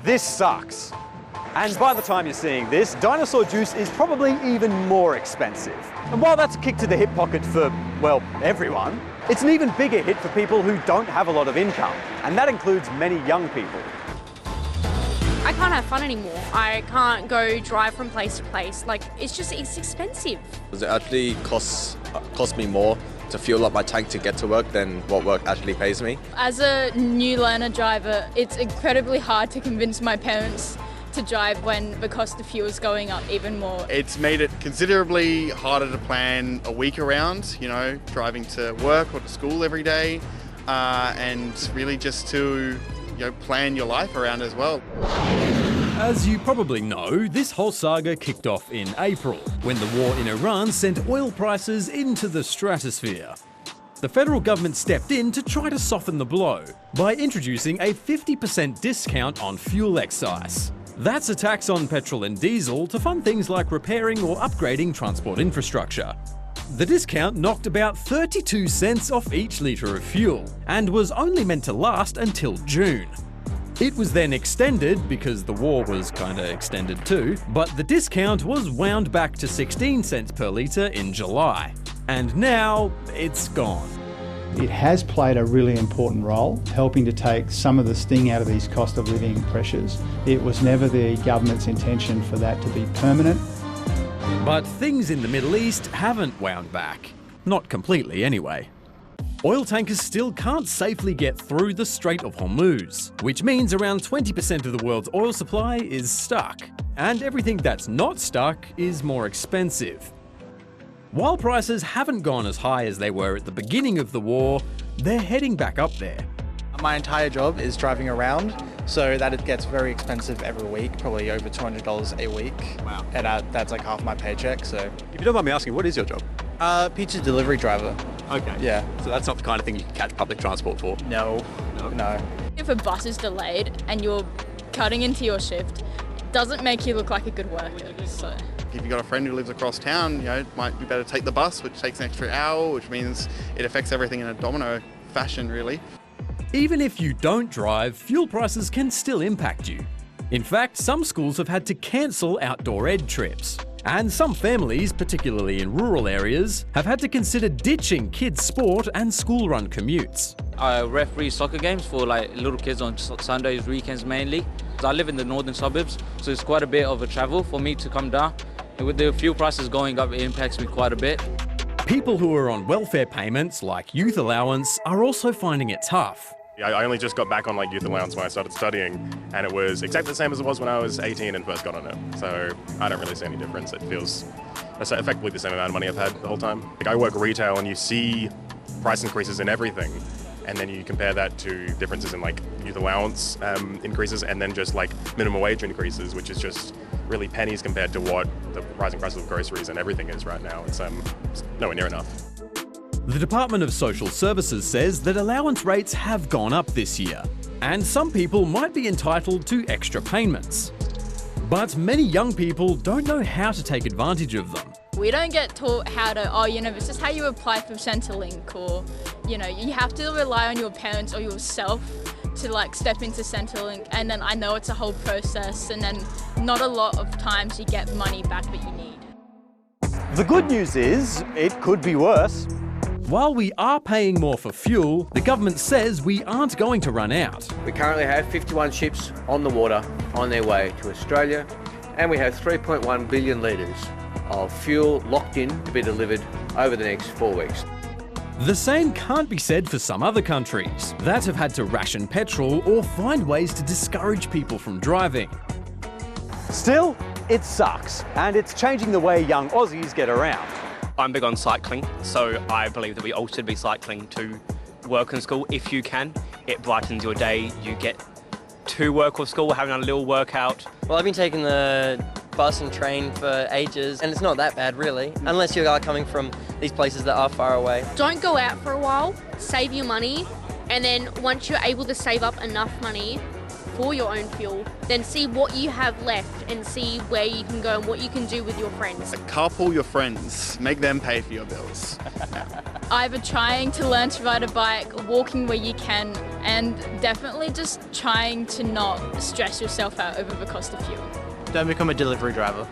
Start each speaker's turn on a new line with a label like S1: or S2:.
S1: This sucks. And by the time you're seeing this, dinosaur juice is probably even more expensive. And while that's a kick to the hip pocket for, well, everyone, it's an even bigger hit for people who don't have a lot of income. And that includes many young people.
S2: I can't have fun anymore. I can't go drive from place to place. Like, it's expensive.
S3: It actually costs me more to fuel up my tank to get to work than what work actually pays me.
S4: As a new learner driver, it's incredibly hard to convince my parents to drive when the cost of fuel is going up even more.
S5: It's made it considerably harder to plan a week around, you know, driving to work or to school every day, and really just to, you know, plan your life around as well.
S6: As you probably know, this whole saga kicked off in April, when the war in Iran sent oil prices into the stratosphere. The federal government stepped in to try to soften the blow by introducing a 50% discount on fuel excise. That's a tax on petrol and diesel to fund things like repairing or upgrading transport infrastructure. The discount knocked about 32 cents off each litre of fuel and was only meant to last until June. It was then extended because the war was kinda extended too, but the discount was wound back to 16 cents per litre in July. And now it's gone.
S7: It has played a really important role, helping to take some of the sting out of these cost of living pressures. It was never the government's intention for that to be permanent.
S6: But things in the Middle East haven't wound back. Not completely anyway. Oil tankers still can't safely get through the Strait of Hormuz, which means around 20% of the world's oil supply is stuck. And everything that's not stuck is more expensive. While prices haven't gone as high as they were at the beginning of the war, they're heading back up there.
S8: My entire job is driving around, so that it gets very expensive every week, probably over $200 a week.
S1: Wow.
S8: And that's like half my paycheck, so.
S1: If you don't mind me asking, what is your job?
S8: Pizza delivery driver.
S1: Okay.
S8: Yeah.
S1: So that's not the kind of thing you can catch public transport for?
S8: No.
S4: If a bus is delayed and you're cutting into your shift, it doesn't make you look like a good worker. So.
S5: If you've got a friend who lives across town, you know, it might be better to take the bus, which takes an extra hour, which means it affects everything in a domino fashion, really.
S6: Even if you don't drive, fuel prices can still impact you. In fact, some schools have had to cancel outdoor ed trips. And some families, particularly in rural areas, have had to consider ditching kids' sport and school-run commutes.
S9: I referee soccer games for like little kids on Sundays, weekends mainly. I live in the northern suburbs, so it's quite a bit of a travel for me to come down. And with the fuel prices going up, it impacts me quite a bit.
S6: People who are on welfare payments, like youth allowance, are also finding it tough.
S10: I only just got back on youth allowance when I started studying, and it was exactly the same as it was when I was 18 and first got on it. So I don't really see any difference. It feels effectively the same amount of money I've had the whole time. I work retail and you see price increases in everything, and then you compare that to differences in youth allowance increases and then just minimum wage increases, which is just really pennies compared to what the rising prices of groceries and everything is right now. It's nowhere near enough.
S6: The Department of Social Services says that allowance rates have gone up this year, and some people might be entitled to extra payments. But many young people don't know how to take advantage of them.
S4: We don't get taught how to, this is how you apply for Centrelink, or, you have to rely on your parents or yourself to step into Centrelink, and then I know it's a whole process, and then not a lot of times you get money back that you need.
S1: The good news is, it could be worse.
S6: While we are paying more for fuel, the government says we aren't going to run out.
S11: We currently have 51 ships on the water on their way to Australia, and we have 3.1 billion litres of fuel locked in to be delivered over the next 4 weeks.
S6: The same can't be said for some other countries that have had to ration petrol or find ways to discourage people from driving.
S1: Still, it sucks, and it's changing the way young Aussies get around.
S12: I'm big on cycling, so I believe that we all should be cycling to work and school if you can. It brightens your day, you get to work or school having a little workout.
S13: Well, I've been taking the bus and train for ages, and it's not that bad really, unless you are coming from these places that are far away.
S2: Don't go out for a while, save your money, and then once you're able to save up enough money for your own fuel, then see what you have left and see where you can go and what you can do with your friends.
S5: Carpool your friends, make them pay for your bills.
S4: Either trying to learn to ride a bike, walking where you can, and definitely just trying to not stress yourself out over the cost of fuel.
S8: Don't become a delivery driver.